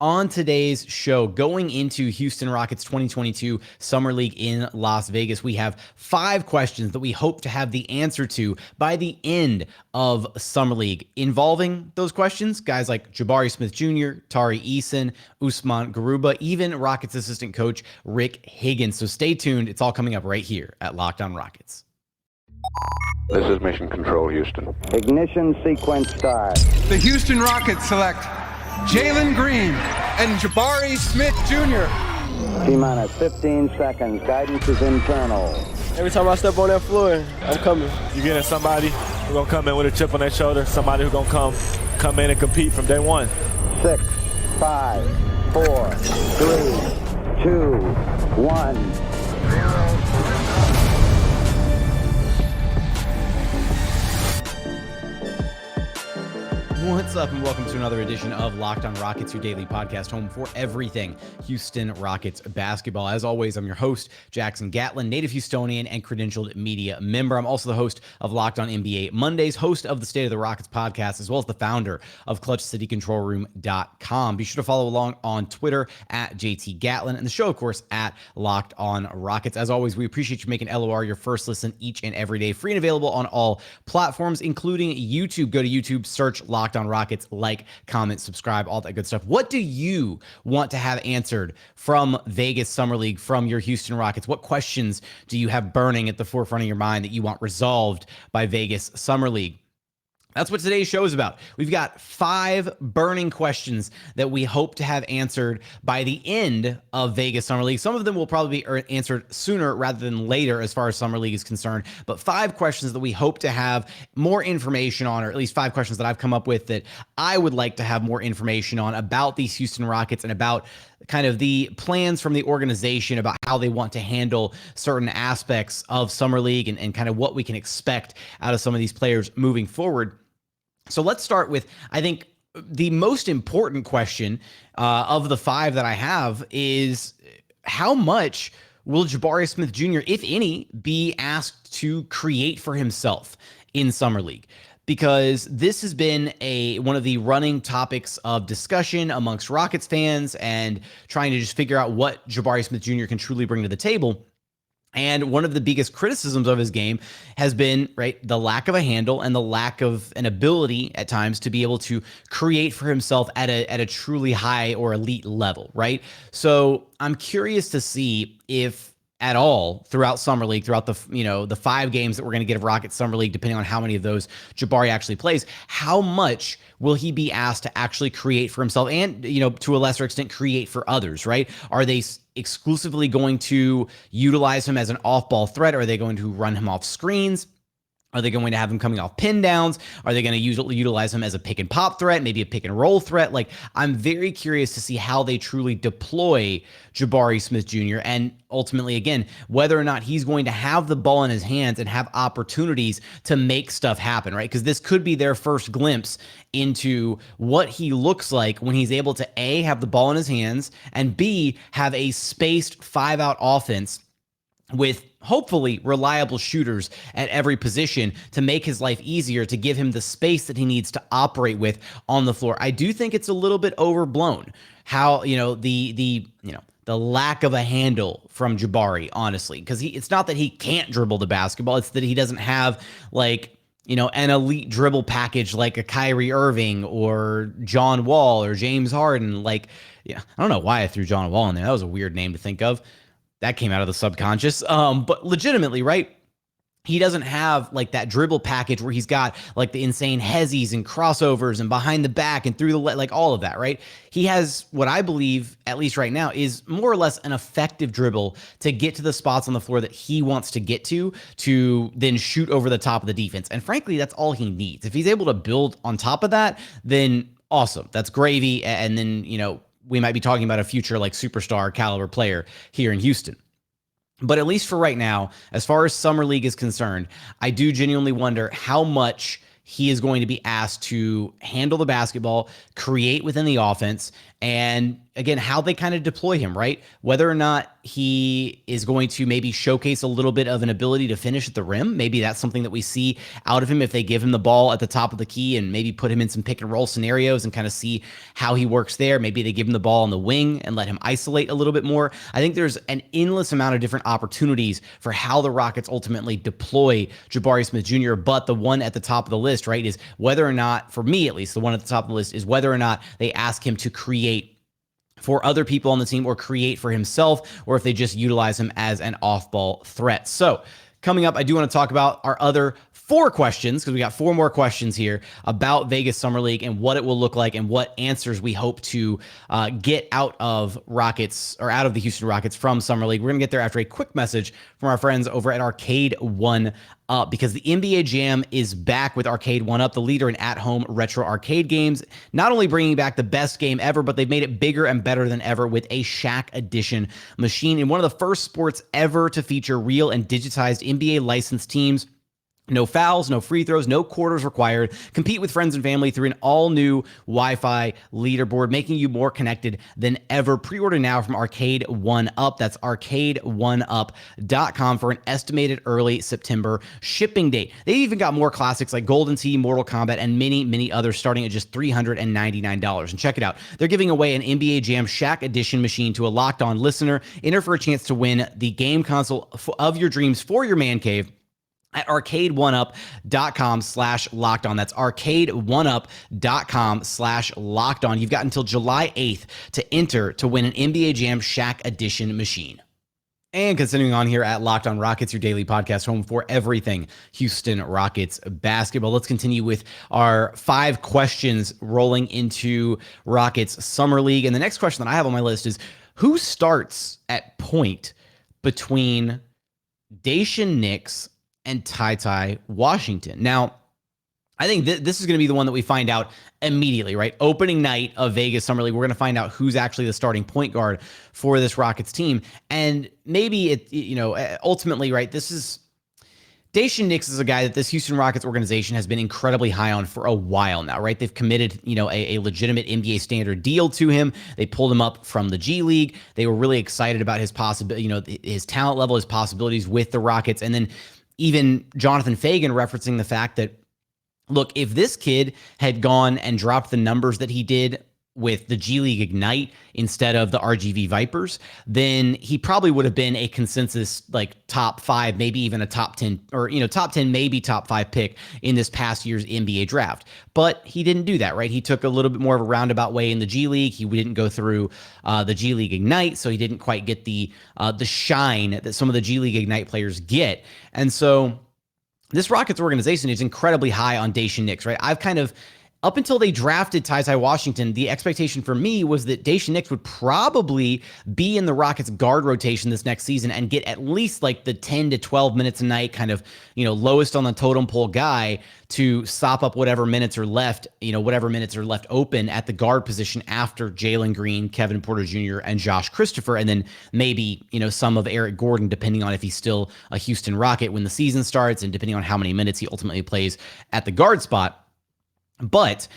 On today's show, going into Houston Rockets 2022 Summer League in Las Vegas, we have 5 questions that we hope to have the answer to by the end of Summer League. Involving those questions, guys like Jabari Smith Jr., Tari Eason, Usman Garuba, even Rockets assistant coach Rick Higgins. So stay tuned. It's all coming up right here at Locked On Rockets. This is Mission Control, Houston. Ignition sequence start. The Houston Rockets select Jalen Green and Jabari Smith Jr. T-minus 15 seconds. Guidance is internal. Every time I step on that floor, I'm coming. You're getting somebody who's going to come in with a chip on their shoulder, somebody who's going to come in and compete from day one. 6, 5, 4, 3, 2, 1. What's up, and welcome to another edition of Locked On Rockets, your daily podcast home for everything Houston Rockets basketball. As always, I'm your host, Jackson Gatlin, native Houstonian and credentialed media member. I'm also the host of Locked On NBA Mondays, host of the State of the Rockets podcast, as well as the founder of ClutchCityControlRoom.com. Be sure to follow along on Twitter at JT Gatlin, and the show, of course, at Locked On Rockets. As always, we appreciate you making LOR your first listen each and every day, free and available on all platforms, including YouTube. Go to YouTube, search Locked On Rockets, like, comment, subscribe, all that good stuff. What do you want to have answered from Vegas Summer League, from your Houston Rockets? What questions do you have burning at the forefront of your mind that you want resolved by Vegas Summer League? That's what today's show is about. We've got 5 burning questions that we hope to have answered by the end of Vegas Summer League. Some of them will probably be answered sooner rather than later as far as Summer League is concerned, but 5 questions that we hope to have more information on, or at least 5 questions that I've come up with that I would like to have more information on about these Houston Rockets and about kind of the plans from the organization about how they want to handle certain aspects of Summer League and kind of what we can expect out of some of these players moving forward. So let's start with, I think, the most important question of the 5 that I have is how much will Jabari Smith Jr., if any, be asked to create for himself in Summer League? Because this has been one of the running topics of discussion amongst Rockets fans and trying to just figure out what Jabari Smith Jr. can truly bring to the table. And one of the biggest criticisms of his game has been, right, the lack of a handle and the lack of an ability at times to be able to create for himself at a truly high or elite level, right? So I'm curious to see if at all throughout Summer League, throughout the 5 games that we're going to get of Rockets Summer League, depending on how many of those Jabari actually plays, how much will he be asked to actually create for himself and, to a lesser extent, create for others, right? Are they exclusively going to utilize him as an off-ball threat? Are they going to run him off screens? Are they going to have him coming off pin downs? Are they going to utilize him as a pick and pop threat, maybe a pick and roll threat? Like, I'm very curious to see how they truly deploy Jabari Smith Jr. and ultimately, again, whether or not he's going to have the ball in his hands and have opportunities to make stuff happen, right? Because this could be their first glimpse into what he looks like when he's able to A, have the ball in his hands, and B, have a spaced 5-out offense with hopefully reliable shooters at every position to make his life easier, to give him the space that he needs to operate with on the floor. I do think it's a little bit overblown how, the lack of a handle from Jabari, honestly, because it's not that he can't dribble the basketball. It's that he doesn't have an elite dribble package like a Kyrie Irving or John Wall or James Harden. I don't know why I threw John Wall in there. That was a weird name to think of. That came out of the subconscious. But legitimately, right? He doesn't have that dribble package where he's got the insane hezzies and crossovers and behind the back and through the all of that, right? He has what I believe, at least right now, is more or less an effective dribble to get to the spots on the floor that he wants to get to then shoot over the top of the defense. And frankly, that's all he needs. If he's able to build on top of that, then awesome. That's gravy. And then, we might be talking about a future superstar caliber player here in Houston. But at least for right now, as far as Summer League is concerned, I do genuinely wonder how much he is going to be asked to handle the basketball, create within the offense, And again, how they kind of deploy him, right? Whether or not he is going to maybe showcase a little bit of an ability to finish at the rim. Maybe that's something that we see out of him if they give him the ball at the top of the key and maybe put him in some pick and roll scenarios and kind of see how he works there. Maybe they give him the ball on the wing and let him isolate a little bit more. I think there's an endless amount of different opportunities for how the Rockets ultimately deploy Jabari Smith Jr. But the one at the top of the list, right, is whether or not, for me at least, the one at the top of the list is whether or not they ask him to create for other people on the team or create for himself, or if they just utilize him as an off-ball threat. So coming up, I do want to talk about our other 4 questions, because we got 4 more questions here about Vegas Summer League and what it will look like and what answers we hope to get out of Rockets, or out of the Houston Rockets from Summer League. We're going to get there after a quick message from our friends over at Arcade 1 Up, because the NBA Jam is back with Arcade 1 Up, the leader in at-home retro arcade games. Not only bringing back the best game ever, but they've made it bigger and better than ever with a Shaq Edition machine, in one of the first sports ever to feature real and digitized NBA licensed teams. No fouls, no free throws, no quarters required. Compete with friends and family through an all-new Wi-Fi leaderboard, making you more connected than ever. Pre-order now from Arcade 1 Up. That's arcade1up.com for an estimated early September shipping date. They even got more classics like Golden Tee, Mortal Kombat, and many others starting at just $399. And check it out. They're giving away an NBA Jam Shaq Edition machine to a Locked On listener. Enter for a chance to win the game console of your dreams for your man cave at arcade1up.com/lockedon. That's arcade1up.com/lockedon. You've got until July 8th to enter to win an NBA Jam Shaq Edition machine. And continuing on here at Locked On Rockets, your daily podcast home for everything Houston Rockets basketball. Let's continue with our 5 questions rolling into Rockets Summer League. And the next question that I have on my list is, who starts at point between Daishen Nix and TyTy Washington? Now, I think this is going to be the one that we find out immediately, right? Opening night of Vegas Summer League, we're going to find out who's actually the starting point guard for this Rockets team. And maybe ultimately, right, Daishen Nix is a guy that this Houston Rockets organization has been incredibly high on for a while now, right? They've committed, a legitimate NBA standard deal to him. They pulled him up from the G League. They were really excited about his his talent level, his possibilities with the Rockets. And then even Jonathan Fagan referencing the fact that, look, if this kid had gone and dropped the numbers that he did with the G League Ignite instead of the RGV Vipers, then he probably would have been a consensus top 5, maybe even a top 10, or top 10, maybe top 5 pick in this past year's NBA draft. But he didn't do that, right? He took a little bit more of a roundabout way in the G League. He didn't go through the G League Ignite, so he didn't quite get the shine that some of the G League Ignite players get. And so this Rockets organization is incredibly high on Daishen Nix, right? Up until they drafted TyTy Washington, the expectation for me was that Daishen Nix would probably be in the Rockets guard rotation this next season and get at least the 10 to 12 minutes a night, lowest on the totem pole guy to sop up whatever minutes are left, whatever minutes are left open at the guard position after Jalen Green, Kevin Porter Jr., and Josh Christopher, and then maybe, some of Eric Gordon, depending on if he's still a Houston Rocket when the season starts and depending on how many minutes he ultimately plays at the guard spot. But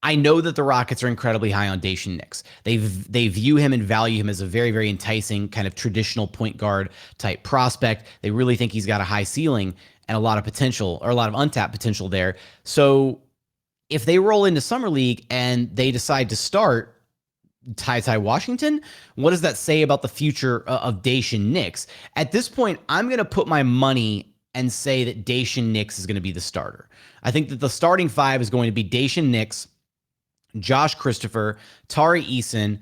I know that the Rockets are incredibly high on Daishen Nix. They view him and value him as a very, very enticing kind of traditional point guard type prospect. They really think he's got a high ceiling and a lot of potential, or a lot of untapped potential there. So if they roll into Summer League and they decide to start TyTy Washington, what does that say about the future of Daishen Nix? At this point, I'm going to put my money and say that Daishen Nix is going to be the starter. I think that the starting 5 is going to be Daishen Nix, Josh Christopher, Tari Eason,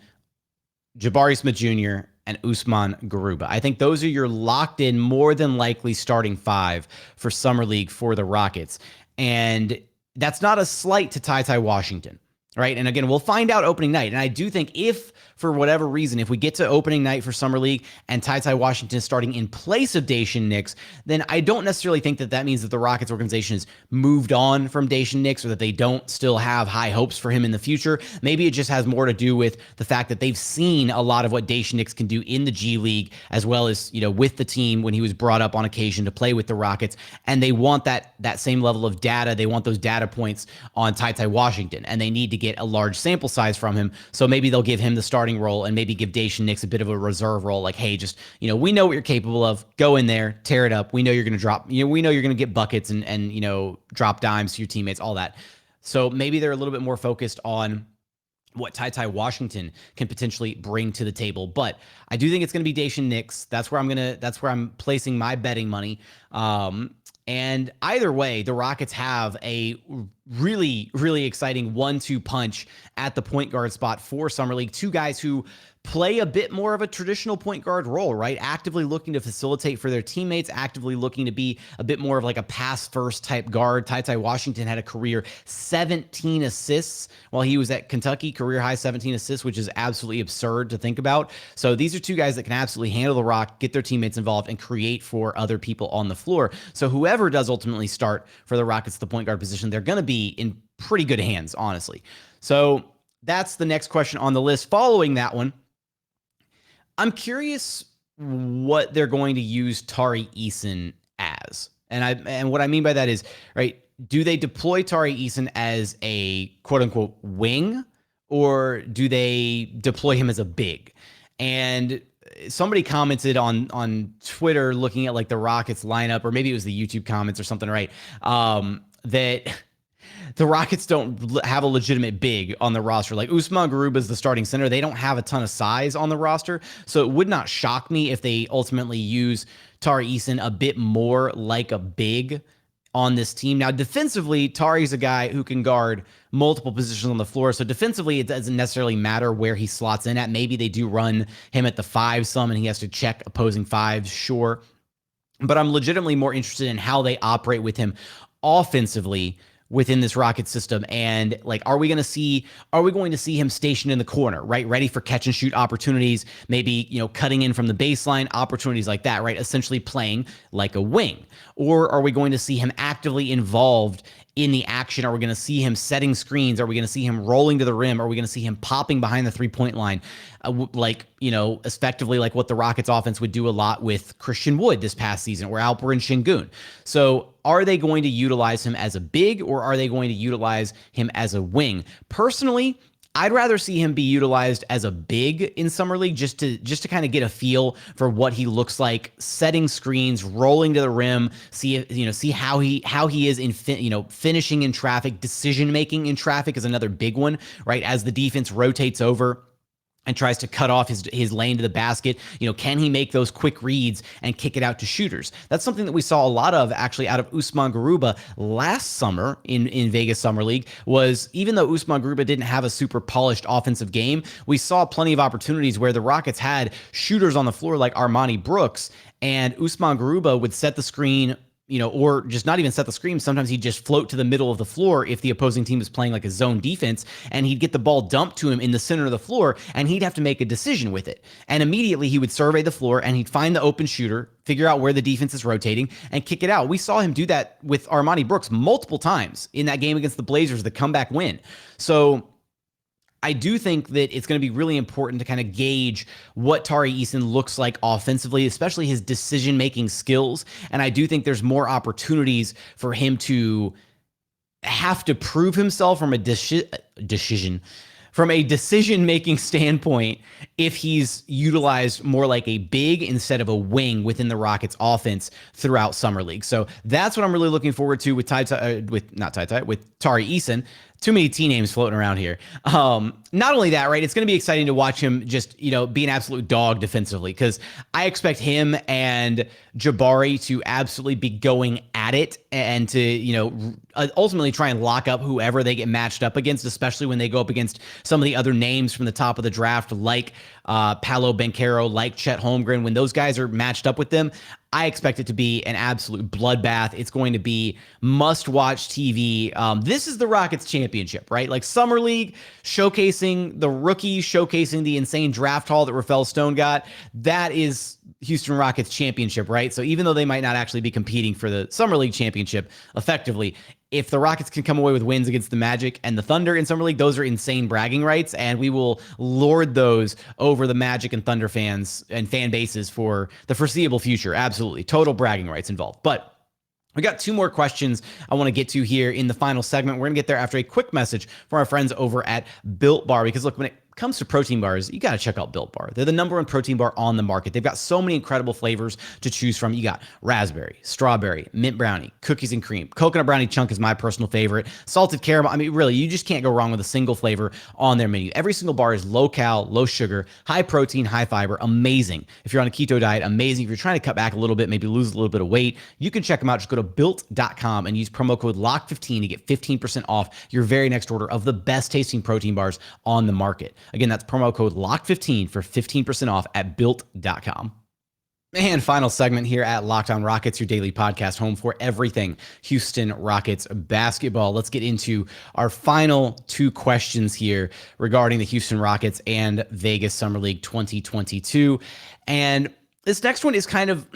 Jabari Smith Jr., and Usman Garuba. I think those are your locked in, more than likely starting 5 for Summer League for the Rockets. And that's not a slight to TyTy Washington, right? And again, we'll find out opening night. And I do think if, for whatever reason, if we get to opening night for Summer League and TyTy Washington is starting in place of Daishen Nix, then I don't necessarily think that means that the Rockets organization has moved on from Daishen Nix, or that they don't still have high hopes for him in the future. Maybe it just has more to do with the fact that they've seen a lot of what Daishen Nix can do in the G League, as well as, with the team when he was brought up on occasion to play with the Rockets. And they want that same level of data. They want those data points on TyTy Washington, and they need to get a large sample size from him. So maybe they'll give him the starting role and maybe give Daishen Nix a bit of a reserve role. Like, hey, just, we know what you're capable of. Go in there, tear it up. We know you're going to drop, we know you're going to get buckets and drop dimes to your teammates, all that. So maybe they're a little bit more focused on what TyTy Washington can potentially bring to the table. But I do think it's going to be Daishen Nix. That's where I'm placing my betting money. And either way, the Rockets have a really, really exciting 1-2 punch at the point guard spot for Summer League. Two guys who play a bit more of a traditional point guard role, right? Actively looking to facilitate for their teammates, actively looking to be a bit more of like a pass first type guard. TyTy Washington had a career 17 assists while he was at Kentucky, career high 17 assists, which is absolutely absurd to think about. So these are two guys that can absolutely handle the rock, get their teammates involved, and create for other people on the floor. So whoever does ultimately start for the Rockets at the point guard position, they're going to be in pretty good hands, honestly. So that's the next question on the list. Following that one, I'm curious what they're going to use Tari Eason as. And what I mean by that is, right, do they deploy Tari Eason as a quote unquote wing, or do they deploy him as a big? And somebody commented on Twitter looking at like the Rockets lineup, or maybe it was the YouTube comments or something, right? That the Rockets don't have a legitimate big on the roster. Like Usman Garuba is the starting center. They don't have a ton of size on the roster. So it would not shock me if they ultimately use Tari Eason a bit more like a big on this team. Now, defensively, Tari's a guy who can guard multiple positions on the floor. So defensively, it doesn't necessarily matter where he slots in at. Maybe they do run him at the 5 some and he has to check opposing 5s, sure. But I'm legitimately more interested in how they operate with him offensively within this Rocket system. And like, are we going to see him stationed in the corner, right? Ready for catch and shoot opportunities, maybe, cutting in from the baseline, opportunities like that, right? Essentially playing like a wing. Or are we going to see him actively involved in the action? Are we going to see him setting screens? Are we going to see him rolling to the rim? Are we going to see him popping behind the 3-point line? Effectively like what the Rockets offense would do a lot with Christian Wood this past season, or Alperen Sengun. So are they going to utilize him as a big, or are they going to utilize him as a wing? Personally, I'd rather see him be utilized as a big in Summer League just to kind of get a feel for what he looks like, setting screens, rolling to the rim, see how he is in finishing in traffic, decision making in traffic is another big one, right? As the defense rotates over and tries to cut off his lane to the basket, can he make those quick reads and kick it out to shooters? That's something that we saw a lot of actually out of Usman Garuba last summer in Vegas Summer League. Was even though Usman Garuba didn't have a super polished offensive game, we saw plenty of opportunities where the Rockets had shooters on the floor like Armani Brooks, and Usman Garuba would set the screen, or just not even set the screen. Sometimes he'd just float to the middle of the floor if the opposing team was playing like a zone defense, and he'd get the ball dumped to him in the center of the floor, and he'd have to make a decision with it. And immediately he would survey the floor, and he'd find the open shooter, figure out where the defense is rotating, and kick it out. We saw him do that with Armani Brooks multiple times in that game against the Blazers, the comeback win. So I do think that it's going to be really important to kind of gauge what Tari Eason looks like offensively, especially his decision-making skills. And I do think there's more opportunities for him to have to prove himself from a decision-making standpoint if he's utilized more like a big instead of a wing within the Rockets offense throughout Summer League. So that's what I'm really looking forward to with Tari Eason. Too many T names floating around here. Not only that, right? It's going to be exciting to watch him just, be an absolute dog defensively, because I expect him and Jabari to absolutely be going at it and to, ultimately try and lock up whoever they get matched up against, especially when they go up against some of the other names from the top of the draft, like Paolo Banchero, like Chet Holmgren. When those guys are matched up with them, I expect it to be an absolute bloodbath. It's going to be must-watch TV. This is the Rockets championship, right? Like Summer League, showcasing the rookies, showcasing the insane draft haul that Rafael Stone got. That is Houston Rockets championship, right? So even though they might not actually be competing for the Summer League championship effectively, if the Rockets can come away with wins against the Magic and the Thunder in Summer League, those are insane bragging rights, and we will lord those over the Magic and Thunder fans and fan bases for the foreseeable future. Absolutely. Total bragging rights involved. But We got 2 more questions I want to get to here in the final segment. We're going to get there after a quick message from our friends over at Built Bar, because look, when it comes to protein bars, you got to check out Built Bar. They're the #1 protein bar on the market. They've got so many incredible flavors to choose from. You got raspberry, strawberry, mint brownie, cookies and cream. Coconut brownie chunk is my personal favorite. Salted caramel. I mean, really, you just can't go wrong with a single flavor on their menu. Every single bar is low cal, low sugar, high protein, high fiber. Amazing. If you're on a keto diet, amazing. If you're trying to cut back a little bit, maybe lose a little bit of weight, you can check them out. Just go to built.com and use promo code LOCK15 to get 15% off your very next order of the best tasting protein bars on the market. Again, that's promo code LOCK15 for 15% off at built.com. And final segment here at Locked On Rockets, your daily podcast home for everything Houston Rockets basketball. Let's get into our final 2 questions here regarding the Houston Rockets and Vegas Summer League 2022. And this next one is kind of...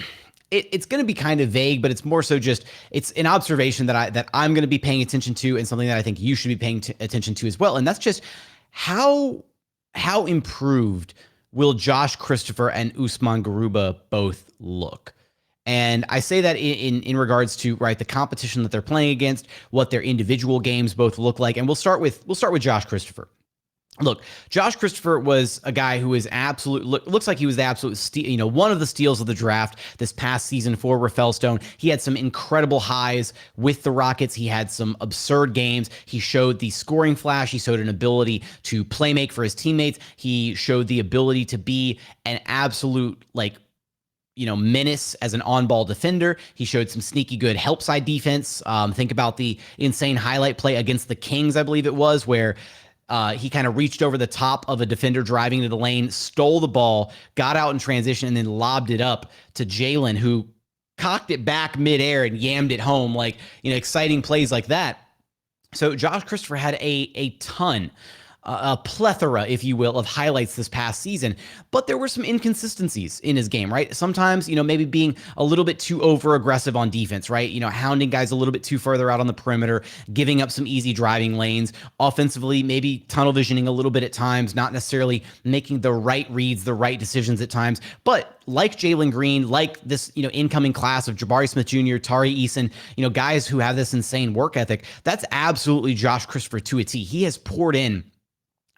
It's going to be kind of vague, but it's more so just, it's an observation that I'm going to be paying attention to, and something that I think you should be paying attention to as well. And that's just how improved will Josh Christopher and Usman Garuba both look? And I say that in regards to, right, the competition that they're playing against, what their individual games both look like. And we'll start with Josh Christopher. Look, Josh Christopher was a guy who is looks like he was the absolute steal, one of the steals of the draft this past season for Rafael Stone. He had some incredible highs with the Rockets. He had some absurd games. He showed the scoring flash. He showed an ability to play make for his teammates. He showed the ability to be an absolute, menace as an on-ball defender. He showed some sneaky good help side defense. Think about the insane highlight play against the Kings, I believe it was, where he kind of reached over the top of a defender driving into the lane, stole the ball, got out in transition, and then lobbed it up to Jalen, who cocked it back midair and yammed it home. Exciting plays like that. So Josh Christopher had a ton, a plethora, if you will, of highlights this past season, but there were some inconsistencies in his game, right? Sometimes, maybe being a little bit too over aggressive on defense, right? Hounding guys a little bit too further out on the perimeter, giving up some easy driving lanes. Offensively, maybe tunnel visioning a little bit at times, not necessarily making the right reads, the right decisions at times. But like Jalen Green, like this, incoming class of Jabari Smith Jr., Tari Eason, guys who have this insane work ethic, that's absolutely Josh Christopher to a T. He has poured in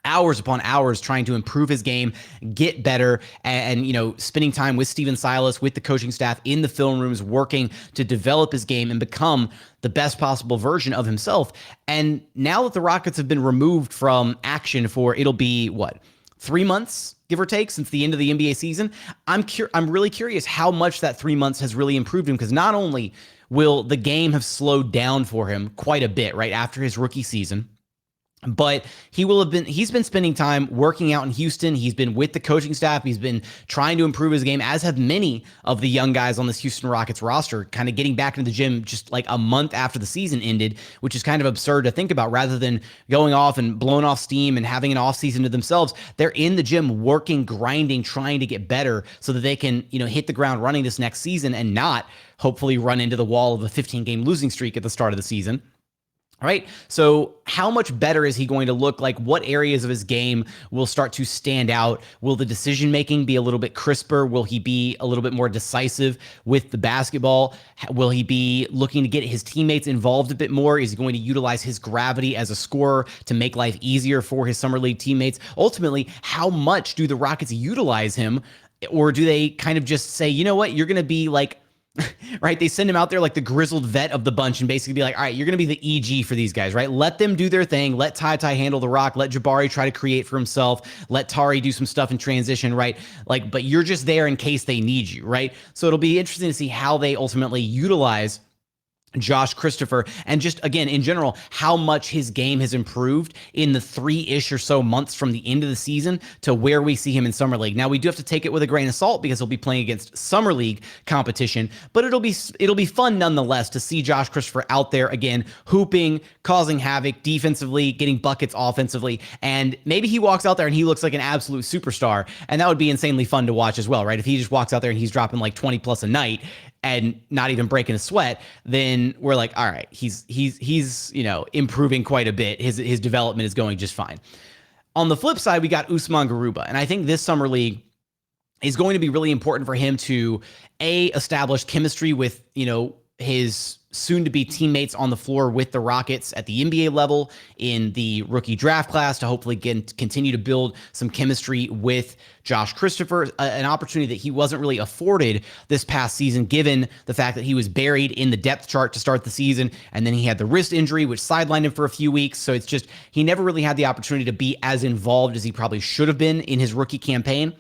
hours upon hours trying to improve his game, get better, and spending time with Steven Silas, with the coaching staff in the film rooms, working to develop his game and become the best possible version of himself. And now that the Rockets have been removed from action for, it'll be 3 months, give or take, since the end of the NBA season, I'm really curious how much that 3 months has really improved him, because not only will the game have slowed down for him quite a bit right after his rookie season, but he's been spending time working out in Houston. He's been with the coaching staff. He's been trying to improve his game, as have many of the young guys on this Houston Rockets roster, kind of getting back into the gym just like a month after the season ended, which is kind of absurd to think about. Rather than going off and blowing off steam and having an off season to themselves, they're in the gym working, grinding, trying to get better so that they can, hit the ground running this next season and not hopefully run into the wall of a 15-game losing streak at the start of the season. All right. So how much better is he going to look? Like, what areas of his game will start to stand out? Will the decision-making be a little bit crisper? Will he be a little bit more decisive with the basketball? Will he be looking to get his teammates involved a bit more? Is he going to utilize his gravity as a scorer to make life easier for his summer league teammates? Ultimately, how much do the Rockets utilize him? Or do they kind of just say, you know what, you're going to be like, right? They send him out there like the grizzled vet of the bunch and basically be like, all right, you're going to be the EG for these guys, right? Let them do their thing. Let TyTy handle the rock. Let Jabari try to create for himself. Let Tari do some stuff in transition, right? But you're just there in case they need you, right? So it'll be interesting to see how they ultimately utilize Josh Christopher, and just, again, in general, how much his game has improved in the 3-ish or so months from the end of the season to where we see him in Summer League. Now, we do have to take it with a grain of salt because he'll be playing against Summer League competition, but it'll be fun nonetheless to see Josh Christopher out there again, hooping, causing havoc defensively, getting buckets offensively, and maybe he walks out there and he looks like an absolute superstar, and that would be insanely fun to watch as well, right? If he just walks out there and he's dropping like 20 plus a night and not even breaking a sweat, then we're like, all right, he's improving quite a bit. His development is going just fine. On the flip side, we got Usman Garuba, and I think this summer league is going to be really important for him to establish chemistry with his soon to be teammates on the floor with the Rockets at the NBA level in the rookie draft class to hopefully continue to build some chemistry with Josh Christopher, an opportunity that he wasn't really afforded this past season, given the fact that he was buried in the depth chart to start the season. And then he had the wrist injury, which sidelined him for a few weeks. So it's just, he never really had the opportunity to be as involved as he probably should have been in his rookie campaign.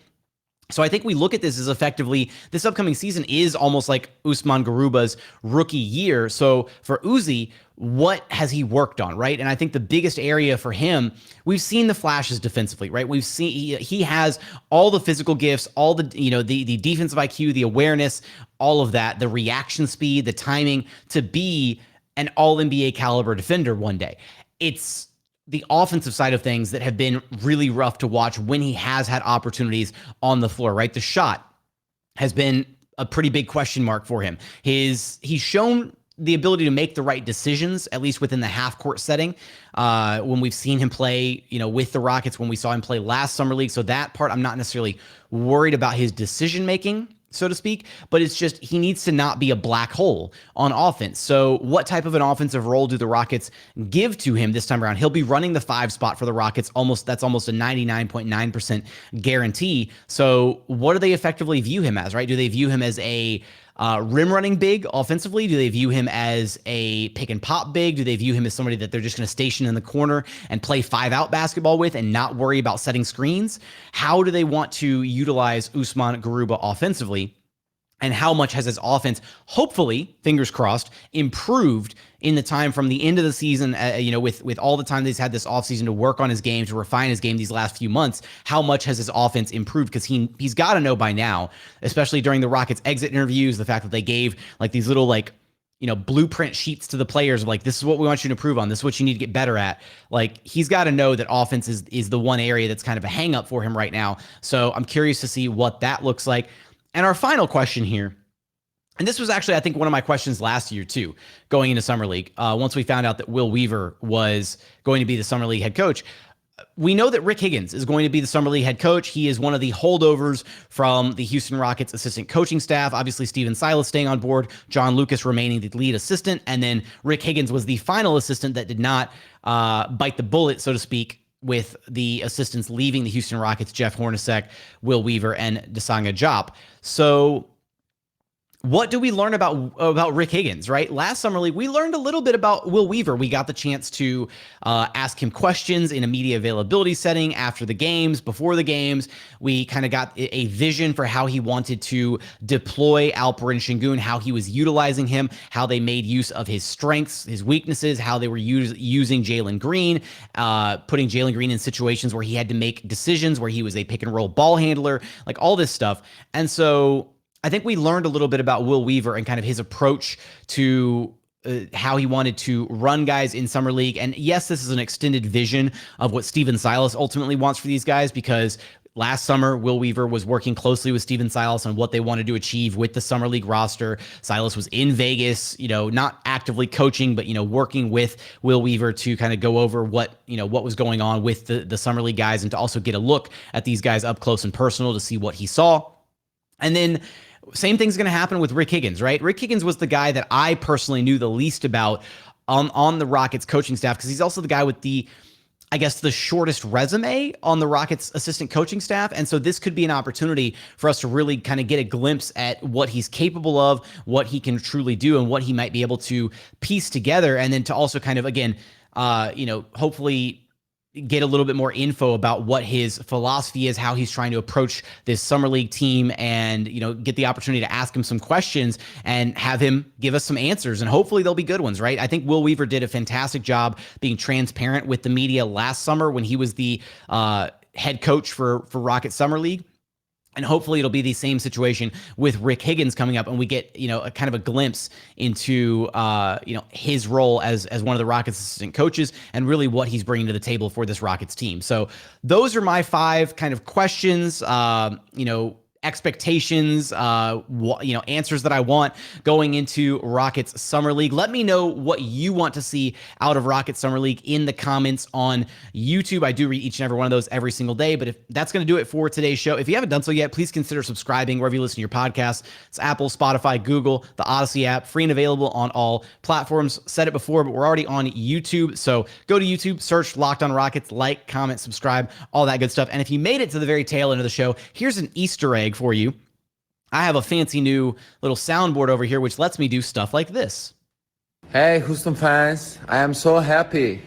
So I think we look at this as effectively, this upcoming season is almost like Usman Garuba's rookie year. So for Uzi, what has he worked on, right? And I think the biggest area for him, we've seen the flashes defensively, right? We've seen he has all the physical gifts, all the, the defensive IQ, the awareness, all of that, the reaction speed, the timing to be an all-NBA caliber defender one day. It's the offensive side of things that have been really rough to watch when he has had opportunities on the floor, right? The shot has been a pretty big question mark for him. He's shown the ability to make the right decisions, at least within the half court setting, when we've seen him play, with the Rockets, when we saw him play last summer league. So that part, I'm not necessarily worried about his decision-making, so to speak, but it's just he needs to not be a black hole on offense. So what type of an offensive role do the Rockets give to him this time around? He'll be running the 5 spot for the Rockets. That's almost a 99.9% guarantee. So what do they effectively view him as, right? Do they view him as a rim running big offensively? Do they view him as a pick and pop big? Do they view him as somebody that they're just going to station in the corner and play 5-out basketball with and not worry about setting screens? How do they want to utilize Usman Garuba offensively? And how much has his offense, hopefully, fingers crossed, improved in the time from the end of the season, with all the time that he's had this offseason to work on his game, to refine his game these last few months? How much has his offense improved? Because he's got to know by now, especially during the Rockets exit interviews, the fact that they gave these little blueprint sheets to the players of this is what we want you to improve on. This is what you need to get better at. He's got to know that offense is the one area that's kind of a hang up for him right now. So I'm curious to see what that looks like. And our final question here, and this was actually, I think, one of my questions last year too, going into Summer League. Once we found out that Will Weaver was going to be the Summer League head coach, we know that Rick Higgins is going to be the Summer League head coach. He is one of the holdovers from the Houston Rockets assistant coaching staff. Obviously, Steven Silas staying on board, John Lucas remaining the lead assistant, and then Rick Higgins was the final assistant that did not bite the bullet, so to speak, with the assistants leaving the Houston Rockets, Jeff Hornacek, Will Weaver, and Dasanga Diop. So what do we learn about Rick Higgins, right? Last Summer League, we learned a little bit about Will Weaver. We got the chance to ask him questions in a media availability setting after the games, before the games. We kind of got a vision for how he wanted to deploy Alperen Sengun, how he was utilizing him, how they made use of his strengths, his weaknesses, how they were using Jalen Green, putting Jalen Green in situations where he had to make decisions, where he was a pick and roll ball handler, all this stuff. And so I think we learned a little bit about Will Weaver and kind of his approach to how he wanted to run guys in Summer League. And yes, this is an extended vision of what Steven Silas ultimately wants for these guys, because last summer, Will Weaver was working closely with Steven Silas on what they wanted to achieve with the Summer League roster. Silas was in Vegas, not actively coaching, but, working with Will Weaver to kind of go over what was going on with the Summer League guys, and to also get a look at these guys up close and personal to see what he saw. And then same thing's going to happen with Rick Higgins, right? Rick Higgins was the guy that I personally knew the least about on the Rockets coaching staff, because he's also the guy with the shortest resume on the Rockets assistant coaching staff. And so this could be an opportunity for us to really kind of get a glimpse at what he's capable of, what he can truly do, and what he might be able to piece together. And then to also kind of, again, hopefully get a little bit more info about what his philosophy is, how he's trying to approach this Summer League team, and, get the opportunity to ask him some questions and have him give us some answers. And hopefully they'll be good ones, right? I think Will Weaver did a fantastic job being transparent with the media last summer when he was the head coach for Rocket Summer League. And hopefully it'll be the same situation with Rick Higgins coming up, and we get, a kind of a glimpse into, his role as one of the Rockets assistant coaches, and really what he's bringing to the table for this Rockets team. So those are my 5 kind of questions, expectations, answers that I want going into Rockets Summer League. Let me know what you want to see out of Rockets Summer League in the comments on YouTube. I do read each and every one of those every single day, but if that's going to do it for today's show. If you haven't done so yet, please consider subscribing wherever you listen to your podcasts. It's Apple, Spotify, Google, the Odyssey app, free and available on all platforms. Said it before, but we're already on YouTube. So go to YouTube, search Locked on Rockets, like, comment, subscribe, all that good stuff. And if you made it to the very tail end of the show, here's an Easter egg for you. I have a fancy new little soundboard over here, which lets me do stuff like this. Hey, Houston fans, I am so happy.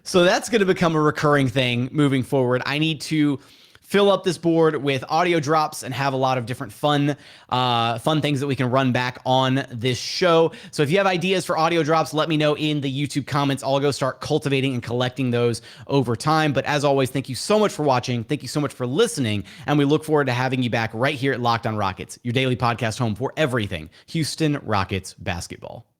So that's going to become a recurring thing moving forward. I need to fill up this board with audio drops and have a lot of different fun things that we can run back on this show. So if you have ideas for audio drops, let me know in the YouTube comments. I'll go start cultivating and collecting those over time. But as always, thank you so much for watching. Thank you so much for listening. And we look forward to having you back right here at Locked on Rockets, your daily podcast home for everything Houston Rockets basketball.